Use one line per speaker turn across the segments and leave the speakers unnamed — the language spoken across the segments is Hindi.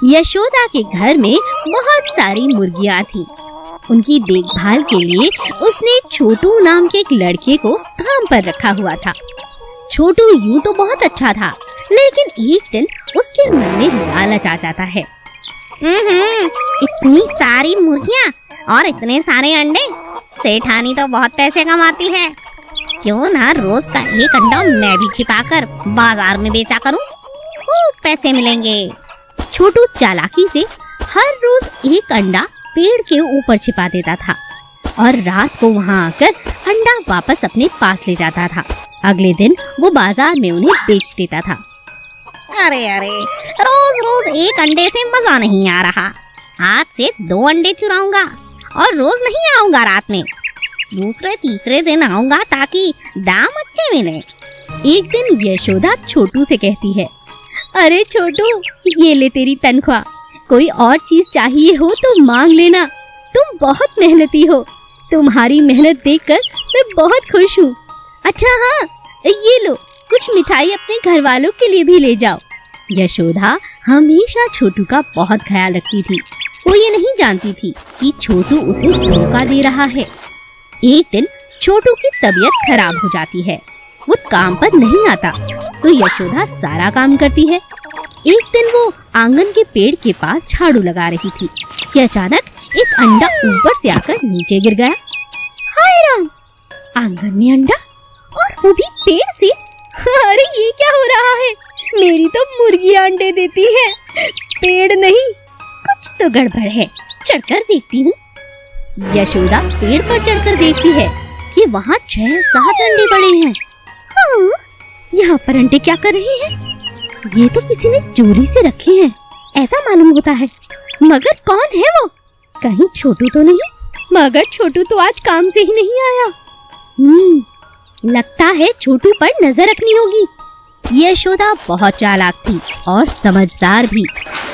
यशोदा के घर में बहुत सारी मुर्गियां थीं। उनकी देखभाल के लिए उसने छोटू नाम के एक लड़के को काम पर रखा हुआ था। छोटू यूं तो बहुत अच्छा था, लेकिन एक दिन उसके मन में लालच आ जाता है।
इतनी सारी मुर्गियां और इतने सारे अंडे, सेठानी तो बहुत पैसे कमाती है। क्यों ना रोज का एक अंडा मैं भी छिपाकर बाजार में बेचा करूं, खूब पैसे मिलेंगे।
छोटू चालाकी से हर रोज एक अंडा पेड़ के ऊपर छिपा देता था और रात को वहां आकर अंडा वापस अपने पास ले जाता था। अगले दिन वो बाजार में उन्हें बेच देता था।
अरे रोज रोज एक अंडे से मजा नहीं आ रहा। आज से 2 अंडे चुराऊंगा और रोज नहीं आऊंगा, रात में दूसरे तीसरे दिन आऊंगा ताकि दाम अच्छे मिले।
एक दिन यशोदा छोटू से कहती है, अरे छोटू, ये ले तेरी तनख्वाह। कोई और चीज चाहिए हो तो मांग लेना। तुम बहुत मेहनती हो। तुम्हारी मेहनत देखकर मैं बहुत खुश हूँ। अच्छा हाँ, ये लो, कुछ मिठाई अपने घर वालों के लिए भी ले जाओ। यशोदा हमेशा छोटू का बहुत ख्याल रखती थी। वो ये नहीं जानती थी कि छोटू उसे धोखा दे रहा है। एक दिन छोटू की तबीयत खराब हो जाती है। वो काम पर नहीं आता तो यशोदा सारा काम करती है। एक दिन वो आंगन के पेड़ के पास झाड़ू लगा रही थी कि अचानक एक अंडा ऊपर से आकर नीचे गिर गया। हाय राम! आंगन में अंडा, और वो भी पेड़ से। अरे ये क्या हो रहा है? मेरी तो मुर्गी अंडे देती है, पेड़ नहीं। कुछ तो गड़बड़ है, चढ़कर देखती हूँ। यशोदा पेड़ पर चढ़कर देखती है कि वहाँ 6-7 अंडे पड़े हैं। हाँ, यहाँ पर अंडे क्या कर रहे हैं? ये तो किसी ने चोरी से रखे हैं, ऐसा मालूम होता है। मगर कौन है वो? कहीं छोटू तो नहीं? मगर छोटू तो आज काम से ही नहीं आया। लगता है छोटू पर नजर रखनी होगी। यशोदा बहुत चालाक थी और समझदार भी।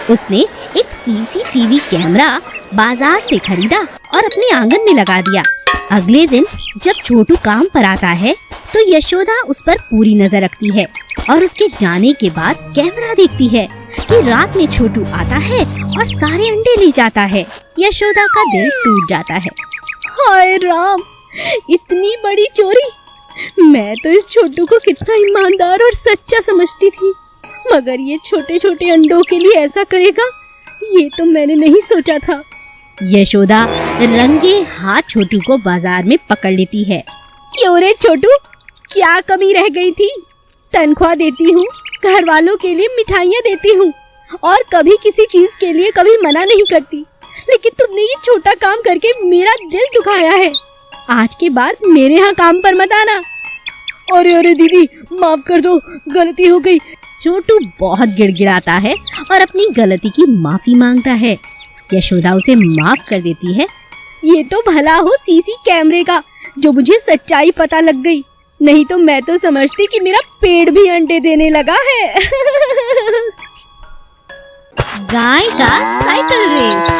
उसने एक सीसीटीवी कैमरा बाजार से खरीदा और अपने आंगन में लगा दिया। अगले दिन जब छोटू काम पर आता है तो यशोदा उस पर पूरी नजर रखती है और उसके जाने के बाद कैमरा देखती है कि रात में छोटू आता है और सारे अंडे ले जाता है। यशोदा का दिल टूट जाता है। हाय राम! इतनी बड़ी चोरी! मैं तो इस छोटू को कितना ईमानदार और सच्चा समझती थी, मगर ये छोटे छोटे अंडों के लिए ऐसा करेगा, ये तो मैंने नहीं सोचा था। यशोदा रंगे हाथ छोटू को बाजार में पकड़ लेती है। क्यों रे छोटू, क्या कमी रह गई थी? तनख्वाह देती हूँ, घर वालों के लिए मिठाइयाँ देती हूँ और कभी किसी चीज के लिए कभी मना नहीं करती, लेकिन तुमने ये छोटा काम करके मेरा दिल दुखाया है। आज के बाद मेरे यहाँ काम पर मत आना। अरे दीदी, माफ कर दो, गलती हो गई। छोटू बहुत गिड़गिड़ाता है और अपनी गलती की माफी मांगता है। यशोदा उसे माफ कर देती है। ये तो भला हो सीसी कैमरे का, जो मुझे सच्चाई पता लग गई, नहीं तो मैं तो समझती कि मेरा पेड़ भी अंडे देने लगा है। गाय का साइकिल रेस।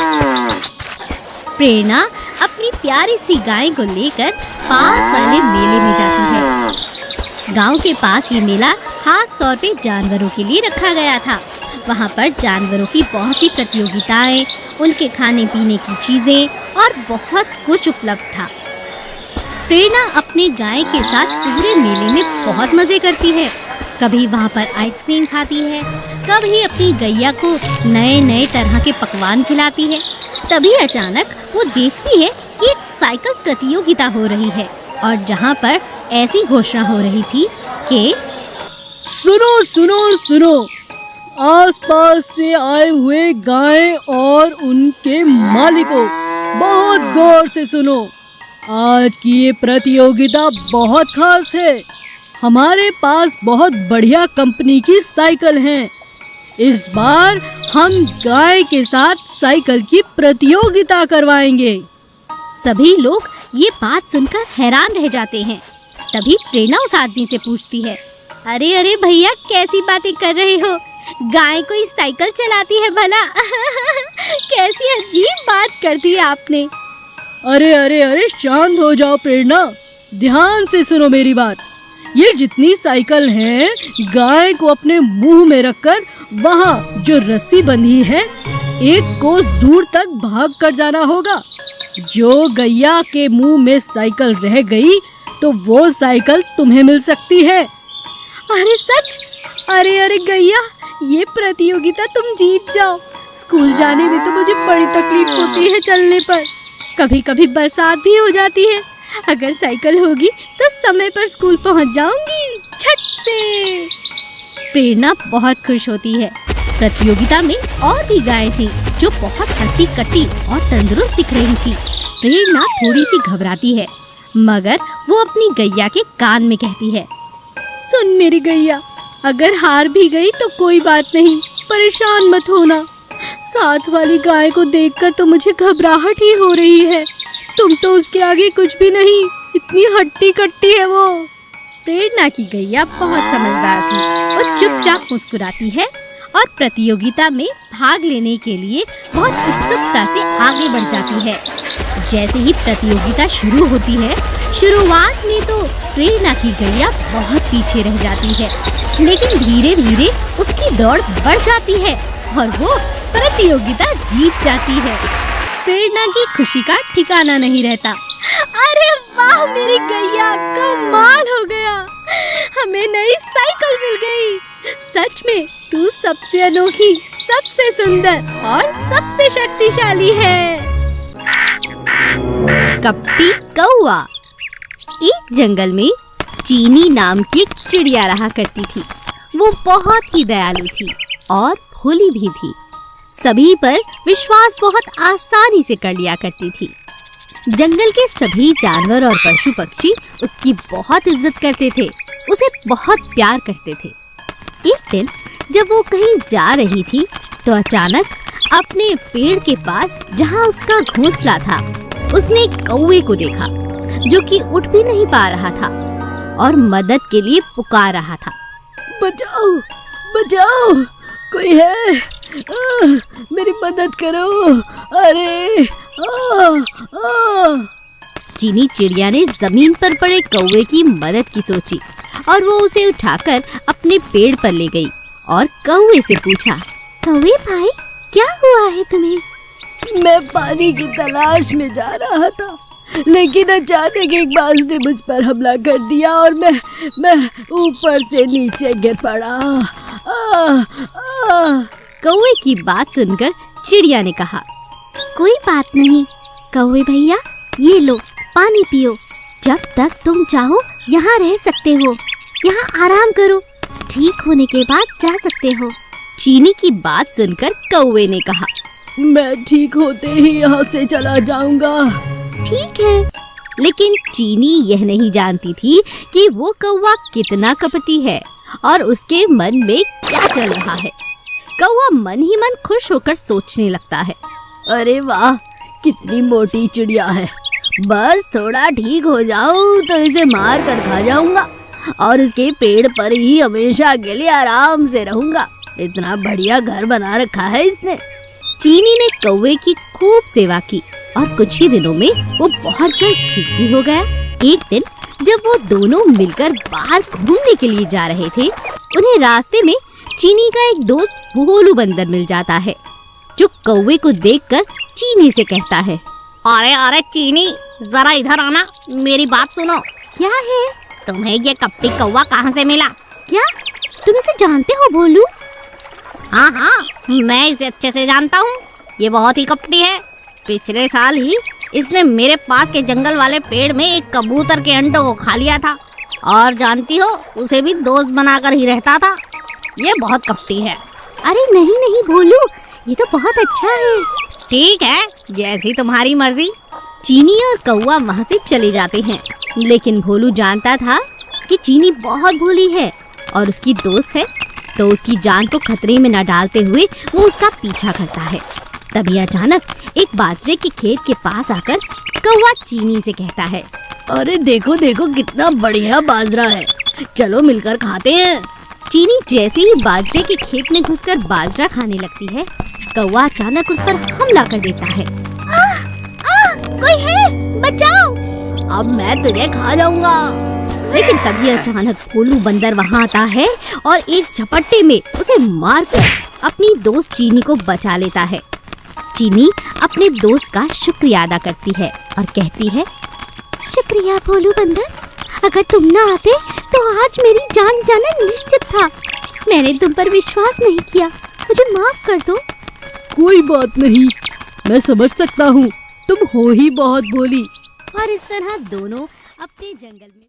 प्रेरणा अपनी प्यारी सी गाय को लेकर पास वाले मेले में जाती है। गांव के पास ये मेला खास तौर पे जानवरों के लिए रखा गया था। वहाँ पर जानवरों की बहुत सी प्रतियोगिताएं, उनके खाने पीने की चीजें और बहुत कुछ उपलब्ध था। प्रेरणा अपनी गाय के साथ पूरे मेले में बहुत मजे करती है। कभी वहाँ पर आइसक्रीम खाती है, कभी अपनी गैया को नए नए तरह के पकवान खिलाती है। तभी अचानक वो देखती है कि एक साइकिल प्रतियोगिता हो रही है और जहाँ पर ऐसी घोषणा हो रही थी कि
सुनो सुनो सुनो, आसपास से आए हुए गाय और उनके मालिकों, बहुत गौर से सुनो। आज की ये प्रतियोगिता बहुत खास है। हमारे पास बहुत बढ़िया कंपनी की साइकिल हैं। इस बार हम गाय के साथ साइकिल की प्रतियोगिता करवाएंगे।
सभी लोग ये बात सुनकर हैरान रह जाते हैं। तभी प्रेरणा उस आदमी से पूछती है, अरे भैया, कैसी बातें कर रहे हो? गाय कोई साइकिल चलाती है भला? कैसी अजीब बात कर दी आपने।
अरे शांत हो जाओ प्रेरणा, ध्यान से सुनो मेरी बात। ये जितनी साइकिल हैं, गाय को अपने मुंह में रखकर वहाँ जो रस्सी बंधी है, एक कोस दूर तक भाग कर जाना होगा। जो गैया के मुंह में साइकिल रह गई तो वो साइकिल तुम्हें मिल सकती है।
अरे सच? अरे गैया, ये प्रतियोगिता तुम जीत जाओ। स्कूल जाने में तो मुझे बड़ी तकलीफ होती है चलने पर। कभी कभी बरसात भी हो जाती है। अगर साइकिल होगी तो समय पर स्कूल पहुंच जाऊंगी झट से। प्रेरणा बहुत खुश होती है। प्रतियोगिता में और भी गायें थी जो बहुत हट्टी कट्टी और तंदुरुस्त दिख रही थी। प्रेरणा थोड़ी सी घबराती है, मगर वो अपनी गैया के कान में कहती है, सुन मेरी गैया, अगर हार भी गई तो कोई बात नहीं, परेशान मत होना। साथ वाली गाय को देखकर तो मुझे घबराहट ही हो रही है। तुम तो उसके आगे कुछ भी नहीं, इतनी हट्टी कट्टी है वो। प्रेरणा की गैया बहुत समझदार थी। वो चुपचाप मुस्कुराती है और प्रतियोगिता में भाग लेने के लिए बहुत उत्सुकता से आगे बढ़ जाती है। जैसे ही प्रतियोगिता शुरू होती है, शुरुआत में तो प्रेरणा की गैया बहुत पीछे रह जाती है, लेकिन धीरे धीरे उसकी दौड़ बढ़ जाती है और वो प्रतियोगिता जीत जाती है। प्रेरणा की खुशी का ठिकाना नहीं रहता। अरे वाह मेरी गैया, कमाल हो गया, हमें नई साइकिल मिल गई। सच में तू सबसे अनोखी, सबसे सुंदर और सबसे शक्तिशाली है। कपटी कौवा। एक जंगल में चीनी नाम की एक चिड़िया रहा करती थी। वो बहुत ही दयालु थी और भोली भी थी। सभी पर विश्वास बहुत आसानी से कर लिया करती थी। जंगल के सभी जानवर और पशु पक्षी उसकी बहुत इज्जत करते थे, उसे बहुत प्यार करते थे। एक दिन जब वो कहीं जा रही थी तो अचानक अपने पेड़ के पास जहाँ उसका घोंसला था, उसने एक कौवे को देखा जो कि उठ भी नहीं पा रहा था और मदद के लिए पुकार रहा था।
बचाओ, बचाओ, कोई है? मेरी मदद करो। अरे
चीनी चिड़िया ने जमीन पर पड़े कौवे की मदद की सोची और वो उसे उठाकर अपने पेड़ पर ले गई और कौवे से पूछा, कौवे भाई, क्या हुआ है तुम्हें?
मैं पानी की तलाश में जा रहा था, लेकिन अचानक एक बाज ने मुझ पर हमला कर दिया और मैं ऊपर से नीचे गिर पड़ा।
कौवे की बात सुनकर चिड़िया ने कहा, कोई बात नहीं कौवे भैया, ये लो पानी पियो। जब तक तुम चाहो यहाँ रह सकते हो, यहाँ आराम करो, ठीक होने के बाद जा सकते हो। चीनी की बात सुनकर कौवे ने कहा,
मैं ठीक होते ही यहाँ से चला जाऊंगा।
ठीक है, लेकिन चीनी यह नहीं जानती थी कि वो कौवा कितना कपटी है और उसके मन में क्या चल रहा है। कौवा मन ही मन खुश होकर सोचने लगता है,
अरे वाह, कितनी मोटी चिड़िया है। बस थोड़ा ठीक हो जाऊं तो इसे मार कर खा जाऊंगा और इसके पेड़ पर ही हमेशा के लिए आराम से रहूंगा। इतना बढ़िया घर बना रखा है इसने।
चीनी ने कौवे की खूब सेवा की और कुछ ही दिनों में वो बहुत जल्द ठीक भी हो गया। एक दिन जब वो दोनों मिलकर बाहर घूमने के लिए जा रहे थे, उन्हें रास्ते में चीनी का एक दोस्त भोलू बंदर मिल जाता है, जो कौवे को देखकर चीनी से कहता है,
अरे अरे चीनी, जरा इधर आना, मेरी बात सुनो।
क्या है?
तुम्हें ये कपटी कौवा कहाँ से मिला?
क्या तुम इसे जानते हो भोलू?
हाँ हाँ, मैं इसे अच्छे से जानता हूँ। ये बहुत ही कपटी है। पिछले साल ही इसने मेरे पास के जंगल वाले पेड़ में एक कबूतर के अंडों को खा लिया था और जानती हो, उसे भी दोस्त बनाकर ही रहता था। ये बहुत कपटी है।
अरे नहीं नहीं भोलू, ये तो बहुत अच्छा है।
ठीक है, जैसी तुम्हारी मर्जी।
चीनी और कौवा वहाँ से चले जाते हैं, लेकिन भोलू जानता था कि चीनी बहुत भोली है और उसकी दोस्त है, तो उसकी जान को खतरे में न डालते हुए वो उसका पीछा करता है। तभी अचानक एक बाजरे के खेत के पास आकर कौवा चीनी से कहता है,
अरे देखो देखो, कितना बढ़िया बाजरा है, चलो मिलकर खाते हैं।
चीनी जैसे ही बाजरे के खेत में घुसकर बाजरा खाने लगती है, कौवा अचानक उस पर हमला कर देता है। कोई है, बचाओ!
अब मैं तुझे खा जाऊंगा।
लेकिन तभी अचानक भोलू बंदर वहाँ आता है और एक झपट्टे में उसे मारकर अपनी दोस्त चीनी को बचा लेता है। चीनी अपने दोस्त का शुक्रिया अदा करती है और कहती है, शुक्रिया भोलू बंदर, अगर तुम ना आते तो आज मेरी जान जाना निश्चित था। मैंने तुम पर विश्वास नहीं किया, मुझे माफ कर दो।
कोई बात नहीं, मैं समझ सकता हूँ, तुम हो ही बहुत भोली।
और इस तरह दोनों अपने जंगल में